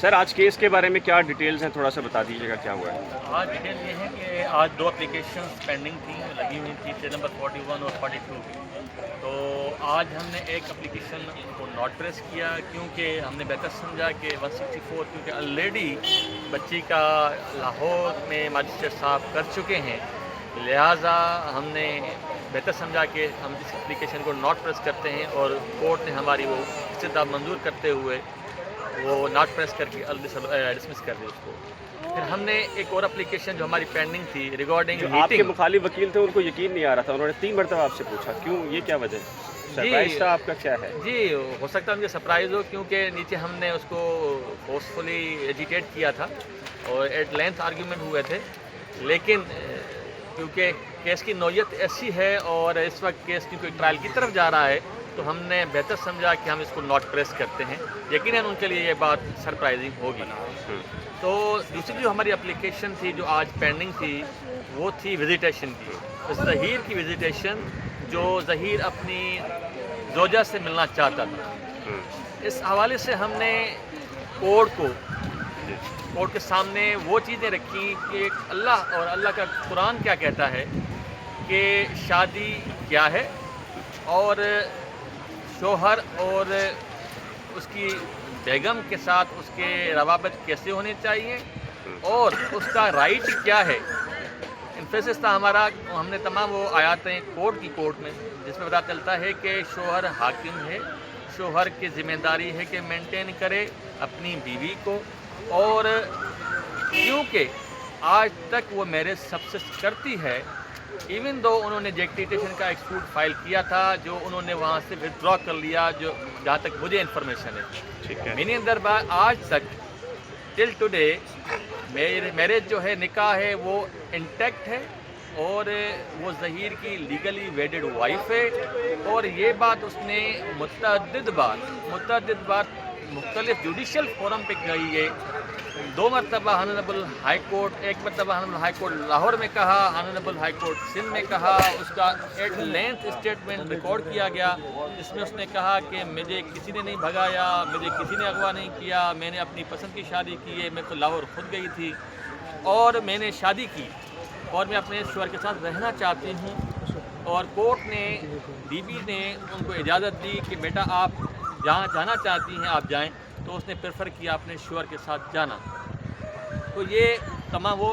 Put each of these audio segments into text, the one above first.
سر آج کیس کے بارے میں کیا ڈیٹیلز ہیں، تھوڑا سا بتا دیجیے گا کیا ہوا ہے؟ آج ڈیٹیل یہ ہے کہ آج 2 اپلیکیشنز پینڈنگ تھیں، لگی ہوئی تھی، کیس نمبر 41 اور 42 کی۔ تو آج ہم نے ایک اپلیکیشن کو ناٹ پریس کیا کیونکہ ہم نے بہتر سمجھا کہ 164 کیونکہ آلریڈی بچی کا لاہور میں مجسٹریٹ صاحب کر چکے ہیں، لہٰذا ہم نے بہتر سمجھا کہ ہم اس اپلیکیشن کو ناٹ پریس کرتے ہیں، اور کورٹ نے ہماری وہ استدعا منظور کرتے ہوئے وہ ناٹ پریس کر کے ڈسمس کر دی اس کو۔ پھر ہم نے ایک اور اپلیکیشن جو ہماری پینڈنگ تھی ریگارڈنگ جو آپ کے مخالف وکیل تھے ان کو یقین نہیں آ رہا تھا، انہوں نے 3 مرتبہ آپ سے پوچھا، کیوں، یہ کیا وجہ ہے؟ سرپرائز تھا آپ کا، کیا ہے؟ جی ہو سکتا ہے مجھے سرپرائز ہو، کیونکہ نیچے ہم نے اس کو فورسفلی ایجیٹیٹ کیا تھا اور ایٹ لینتھ آرگیومنٹ ہوئے تھے، لیکن کیونکہ کیس کی نوعیت ایسی ہے اور اس وقت کیس کیونکہ ٹرائل کی طرف جا رہا ہے، تو ہم نے بہتر سمجھا کہ ہم اس کو ناٹ پریس کرتے ہیں۔ یقیناً ان کے لیے یہ بات سرپرائزنگ ہوگی۔ تو دوسری جو ہماری اپلیکیشن تھی جو آج پینڈنگ تھی وہ تھی وزیٹیشن کی، ظہیر کی وزیٹیشن، جو ظہیر اپنی زوجہ سے ملنا چاہتا تھا۔ اس حوالے سے ہم نے کورٹ کے سامنے وہ چیزیں رکھی کہ اللہ اور اللہ کا قرآن کیا کہتا ہے کہ شادی کیا ہے، اور شوہر اور اس کی بیگم کے ساتھ اس کے روابط کیسے ہونے چاہیے، اور اس کا رائٹ کیا ہے۔ انفیسس تھا ہمارا، ہم نے تمام وہ آیاتیں کورٹ میں جس میں پتہ چلتا ہے کہ شوہر حاکم ہے، شوہر کی ذمہ داری ہے کہ مینٹین کرے اپنی بیوی کو، اور کیونکہ آج تک وہ میرج سبسسٹ کرتی ہے، ایون دو انہوں نے جیکٹیٹیشن کا ایک سوٹ فائل کیا تھا جو انہوں نے وہاں سے ودرا کر لیا، جو جہاں تک مجھے انفارمیشن ہے، ٹھیک ہے، مینی دربار آج تک ٹل ٹوڈے میرج جو ہے، نکاح ہے، وہ انٹیکٹ ہے، اور وہ ظہیر کی لیگلی ویڈڈ وائف ہے، اور یہ بات اس نے متعدد بار مختلف جوڈیشل فورم پہ کہی ہے۔ 2 مرتبہ آنریبل ہائی کورٹ، 1 مرتبہ آنریبل ہائی کورٹ لاہور میں کہا، آنریبل ہائی کورٹ سندھ میں کہا، اس کا ایٹ لینتھ اسٹیٹمنٹ ریکارڈ کیا گیا، جس میں اس نے کہا کہ مجھے کسی نے نہیں بھگایا، مجھے کسی نے اغوا نہیں کیا، میں نے اپنی پسند کی شادی کی ہے، میں تو لاہور خود گئی تھی اور میں نے شادی کی، اور میں اپنے شوہر کے ساتھ رہنا چاہتی ہوں، اور کورٹ نے ڈی بی نے ان کو اجازت دی کہ بیٹا آپ جہاں جانا چاہتی ہیں آپ جائیں، تو اس نے پریفر کیا اپنے شوہر کے ساتھ جانا۔ تو یہ تمام وہ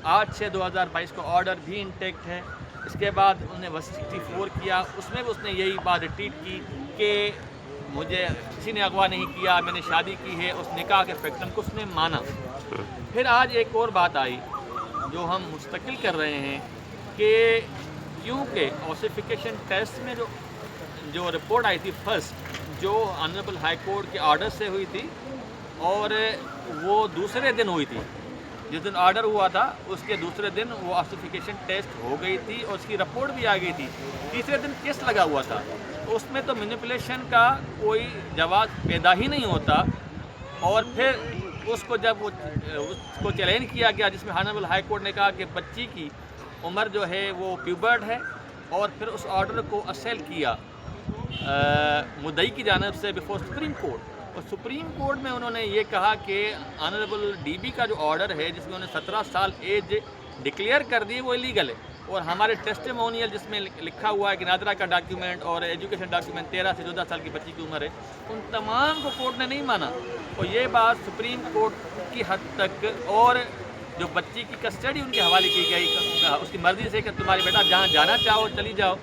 8/6/2022 کا آرڈر بھی انٹیکٹ ہے۔ اس کے بعد انہوں نے 164 کیا، اس میں بھی اس نے یہی بات ریپیٹ کی کہ مجھے کسی نے اغوا نہیں کیا، میں نے شادی کی ہے، اس نکاح کے فیکٹن کو اس نے مانا۔ پھر آج ایک اور بات آئی جو ہم مستقل کر رہے ہیں کہ کیونکہ اوسیفیکیشن ٹیسٹ میں جو رپورٹ آئی تھی فرسٹ، جو آنریبل ہائی کورٹ کے آرڈر سے ہوئی تھی، اور وہ دوسرے دن ہوئی تھی، جس دن آرڈر ہوا تھا اس کے دوسرے دن وہ اوسیفیکیشن ٹیسٹ ہو گئی تھی اور اس کی رپورٹ بھی آ گئی تھی، تیسرے دن کیس لگا ہوا تھا، تو اس میں تو مینیپولیشن کا کوئی جواز پیدا ہی نہیں ہوتا، اور پھر اس کو جب اس کو چیلنج کیا گیا، جس میں آنریبل ہائی کورٹ نے کہا کہ بچی کی عمر جو ہے وہ پیوبرڈ ہے، اور پھر اس آرڈر کو اصل کیا مدعی کی جانب سے بفور سپریم کورٹ، اور سپریم کورٹ میں انہوں نے یہ کہا کہ آنریبل ڈی بی کا جو آرڈر ہے جس میں انہوں نے 17 سال ایج ڈکلیئر کر دی وہ لیگل ہے، اور ہمارے ٹیسٹیمونیل جس میں لکھا ہوا ہے کہ نادرہ کا ڈاکیومنٹ اور ایجوکیشن ڈاکیومنٹ 13 سے 14 سال کی بچی کی عمر ہے، ان تمام کو کورٹ نے نہیں مانا، اور یہ بات سپریم کورٹ کی حد تک، اور جو بچی کی کسٹڈی ان کے حوالے کی گئی اس کی مرضی سے کہ تمہاری بیٹا جہاں جانا چاہو چلی جاؤ،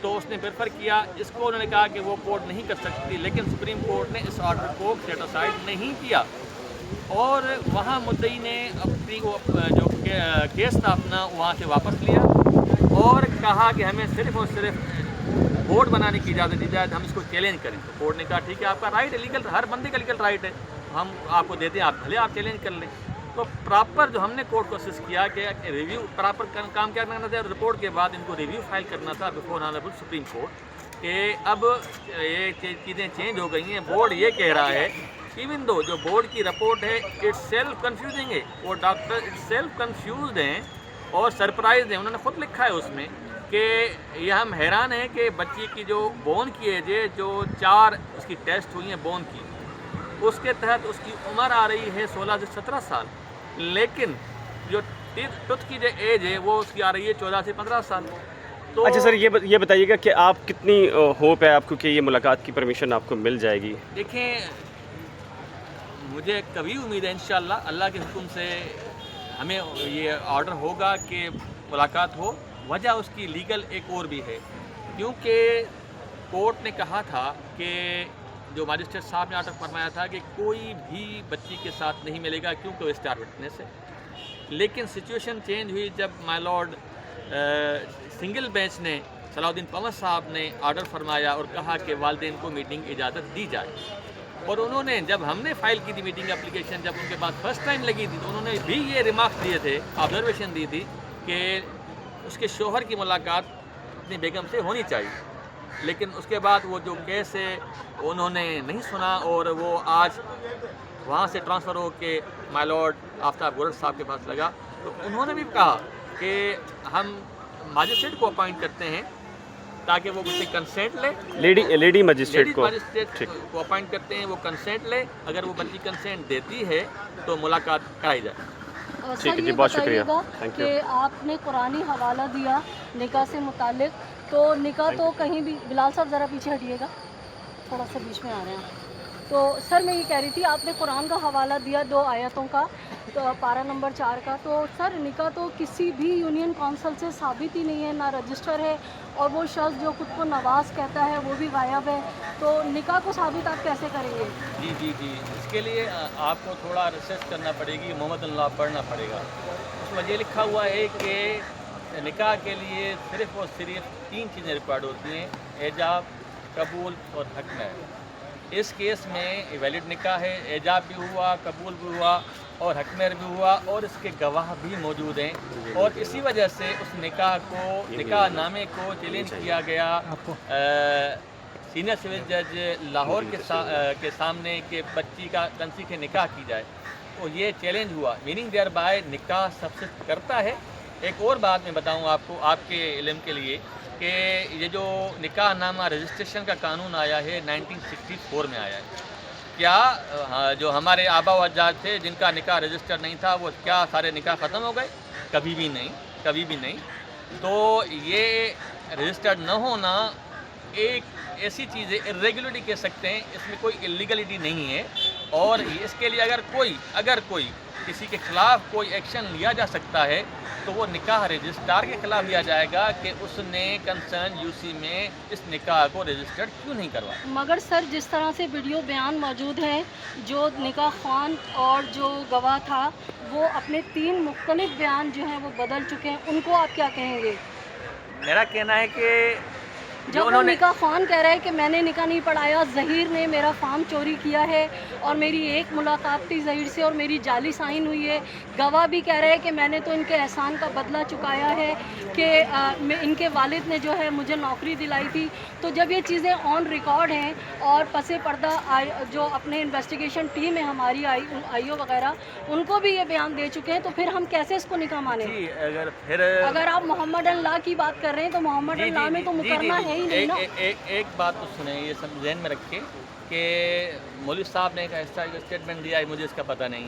تو اس نے پریفر کیا، اس کو انہوں نے کہا کہ وہ کورٹ نہیں کر سکتی، لیکن سپریم کورٹ نے اس آرڈر کو سیٹ اسائڈ نہیں کیا، اور وہاں مدعی نے اپنی جو کیس تھا اپنا وہاں سے واپس لیا، اور کہا کہ ہمیں صرف اور صرف بورڈ بنانے کی اجازت دی جائے، ہم اس کو چیلنج کریں، تو کورٹ نے کہا ٹھیک ہے آپ کا رائٹ ہے، لیگل، ہر بندے کا لیگل رائٹ ہے، ہم آپ کو دیتے ہیں، آپ بھلے آپ چیلنج کر لیں۔ تو پراپر جو ہم نے کورٹ کو اسسٹ کیا کہ ریویو پراپر کام کیا کرنا تھا، رپورٹ کے بعد ان کو ریویو فائل کرنا تھا بفور آنریبل سپریم کورٹ، کہ اب یہ چیزیں چینج ہو گئی ہیں، بورڈ یہ کہہ رہا ہے، ایون دو جو بورڈ کی رپورٹ ہے اٹس سیلف کنفیوزنگ ہے، وہ ڈاکٹر اٹس سیلف کنفیوزڈ ہیں اور سرپرائز ہیں، انہوں نے خود لکھا ہے اس میں کہ یہ ہم حیران ہیں کہ بچی کی جو بون کی ایج ہے، جو 4 اس کی ٹیسٹ ہوئی ہیں بون کی، اس کے تحت اس کی عمر آ رہی ہے 16 سے 17 سال، لیکن جو ٹوتھ کی جو ایج ہے وہ اس کی آ رہی ہے 14 سے 15 سال. تو اچھا سر یہ بتائیے گا کہ آپ کتنی ہوپ ہے آپ کو کہ یہ ملاقات کی پرمیشن آپ کو مل جائے گی؟ دیکھیں مجھے کبھی امید ہے انشاءاللہ اللہ کے حکم سے ہمیں یہ آرڈر ہوگا کہ ملاقات ہو. وجہ اس کی لیگل ایک اور بھی ہے، کیونکہ کورٹ نے کہا تھا کہ جو مجسٹریٹ صاحب نے آرڈر فرمایا تھا کہ کوئی بھی بچی کے ساتھ نہیں ملے گا کیونکہ وہ اسٹار وٹنس ہے. لیکن سچویشن چینج ہوئی جب مائی لارڈ سنگل بینچ نے صلاح الدین پنور صاحب نے آرڈر فرمایا اور کہا کہ والدین کو میٹنگ اجازت دی جائے. اور انہوں نے جب ہم نے فائل کی تھی میٹنگ اپلیکیشن، جب ان کے پاس فرسٹ ٹائم لگی تھی تو انہوں نے بھی یہ ریمارکس دیے تھے، آبزرویشن دی تھی کہ اس کے شوہر کی ملاقات اپنی بیگم سے ہونی چاہیے. لیکن اس کے بعد وہ جو کیس ہے انہوں نے نہیں سنا اور وہ آج وہاں سے ٹرانسفر ہو کے مائی لارڈ آفتاب گورڈ صاحب کے پاس لگا. تو انہوں نے بھی کہا کہ ہم ماجسٹریٹ کو اپوائنٹ کرتے ہیں تاکہ وہ مجھ سے کنسنٹ لے. لیڈی مجسٹریٹ کو اپوائنٹ کرتے ہیں، وہ کنسنٹ لے. اگر وہ بچی کنسنٹ دیتی ہے تو ملاقات کرائی جائے. ٹھیک ہے جی، بہت شکریہ. Thank you. کہ آپ نے قرآنی حوالہ دیا نکاح سے متعلق، تو نکاح تو کہیں بھی، بلال صاحب ذرا پیچھے ہٹیے گا، تھوڑا سا بیچ میں آ رہے ہیں. تو سر میں یہ کہہ رہی تھی آپ نے قرآن کا حوالہ دیا 2 آیتوں کا، تو پارہ نمبر 4 کا. تو سر نکاح تو کسی بھی یونین کونسل سے ثابت ہی نہیں ہے، نہ رجسٹر ہے، اور وہ شخص جو خود کو نواز کہتا ہے وہ بھی غائب ہے. تو نکاح کو ثابت آپ کیسے کریں گے؟ جی اس کے لیے آپ کو تھوڑا ریسرچ کرنا پڑے گی، محمد اللہ پڑھنا پڑے گا. اس میں یہ لکھا ہوا ہے کہ نکاح کے لیے صرف اور صرف 3 چیزیں ریکوائرڈ ہوتی ہیں: ایجاب، قبول اور حق مہر. اس کیس میں ویلڈ نکاح ہے، ایجاب بھی ہوا، قبول بھی ہوا اور حق مہر بھی ہوا، اور اس کے گواہ بھی موجود ہیں. اور اسی وجہ سے اس نکاح نامے کو چیلنج کیا گیا سینئر سول جج لاہور کے سامنے کہ بچی کا تنسیخ نکاح کی جائے. تو یہ چیلنج ہوا، میننگ دیئر بائی نکاح سبسسٹ کرتا ہے. ایک اور بات میں بتاؤں آپ کو، آپ کے علم کے لیے، کہ یہ جو نکاح نامہ رجسٹریشن کا قانون آیا ہے 1964 میں آیا ہے. کیا جو ہمارے آبا و اجداد تھے جن کا نکاح رجسٹر نہیں تھا وہ کیا سارے نکاح ختم ہو گئے؟ کبھی بھی نہیں. تو یہ رجسٹرڈ نہ ہونا ایک ایسی چیز ہے، ارریگولرٹی کہہ سکتے ہیں، اس میں کوئی اللیگلٹی نہیں ہے. اور اس کے لیے اگر کوئی کسی کے خلاف کوئی ایکشن لیا جا سکتا ہے تو وہ نکاح رجسٹرار کے خلاف لیا جائے گا کہ اس نے کنسرن یوسی میں اس نکاح کو رجسٹرڈ کیوں نہیں کروایا. مگر سر جس طرح سے ویڈیو بیان موجود ہے، جو نکاح خوان اور جو گواہ تھا وہ اپنے 3 مختلف بیان جو ہیں وہ بدل چکے ہیں، ان کو آپ کیا کہیں گے؟ میرا کہنا ہے کہ جب وہ نکاح خوان کہہ رہا ہے کہ میں نے نکاح نہیں پڑھایا، ظہیر نے میرا فارم چوری کیا ہے اور میری ایک ملاقات تھی ظہیر سے اور میری جعلی سائن ہوئی ہے. گواہ بھی کہہ رہے ہیں کہ میں نے تو ان کے احسان کا بدلہ چکایا ہے کہ ان کے والد نے جو ہے مجھے نوکری دلائی تھی. تو جب یہ چیزیں آن ریکارڈ ہیں اور پس پردہ جو اپنے انویسٹیگیشن ٹیم ہے ہماری آئی او وغیرہ، ان کو بھی یہ بیان دے چکے ہیں، تو پھر ہم کیسے اس کو نکاح مانیں؟ اگر آپ محمد اللہ کی بات کر رہے ہیں تو محمد اللہ میں تو مقرمہ ہے ہی نہیں نا. ایک بات تو سنیں، یہ سب ذہن میں رکھ کے کہ مولوی صاحب نے ایک ایسا اسٹیٹمنٹ دیا ہے، مجھے اس کا پتہ نہیں.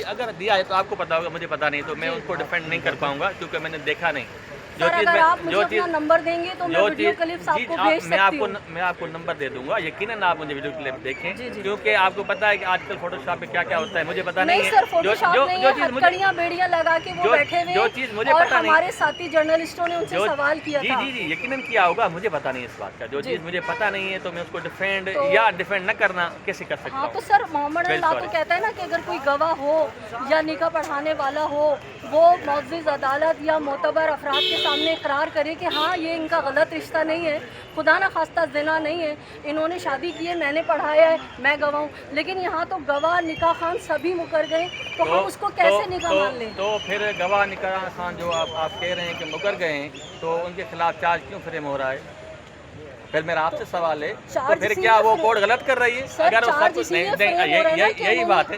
اگر دیا ہے تو آپ کو پتا ہوگا، مجھے پتا نہیں، تو میں اس کو ڈیفینڈ نہیں کر پاؤں گا کیونکہ میں نے دیکھا نہیں. سر اگر آپ مجھے اپنا نمبر دیں گے تو میں ویڈیو کلپس آپ کو بھیج سکتی ہوں. میں آپ کو نمبر دے دوں گا، یقیناً آپ مجھے ویڈیو کلپ دیکھیں، کیونکہ آپ کو پتا ہے کہ آج کل فوٹو شاپ میں کیا کیا ہوتا ہے، مجھے پتا نہیں ہے. سر فوٹو شاپ نہیں ہے، ہتکڑیاں بیڑیاں لگا کے وہ بیٹھے ہوئے اور ہمارے ساتھی جرنلسٹوں نے ان سے سوال کیا تھا. جی یقیناً کیا ہوگا، مجھے پتا نہیں اس بات کا. جو چیز مجھے پتا نہیں ہے تو میں اس کو ڈیفینڈ یا ڈیفینڈ نہ کرنا کیسے کر سکتا ہوں. تو سر محمد اللہ تو کہتا ہے نا کہ اگر کوئی گواہ ہو یا نکاح پڑھانے والا ہو، وہ معزز عدالت یا معتبر افراد کے سامنے اقرار کرے کہ ہاں یہ ان کا غلط رشتہ نہیں ہے، خدا نہ خواستہ زنا نہیں ہے، انہوں نے شادی کی ہے، میں نے پڑھایا ہے، میں گواہ ہوں. لیکن یہاں تو گواہ نکاح خوان سبھی مکر گئے، تو ہم اس کو کیسے نکاح مان لیں؟ تو پھر گواہ نکاح خوان جو آپ کہہ رہے ہیں کہ مکر گئے ہیں، تو ان کے خلاف چارج کیوں فریم ہو رہا ہے؟ پھر میرا آپ سے سوال ہے، تو پھر کیا وہ کورٹ غلط کر رہی ہے؟ اگر وہ سب کچھ نہیں، یہی بات ہے.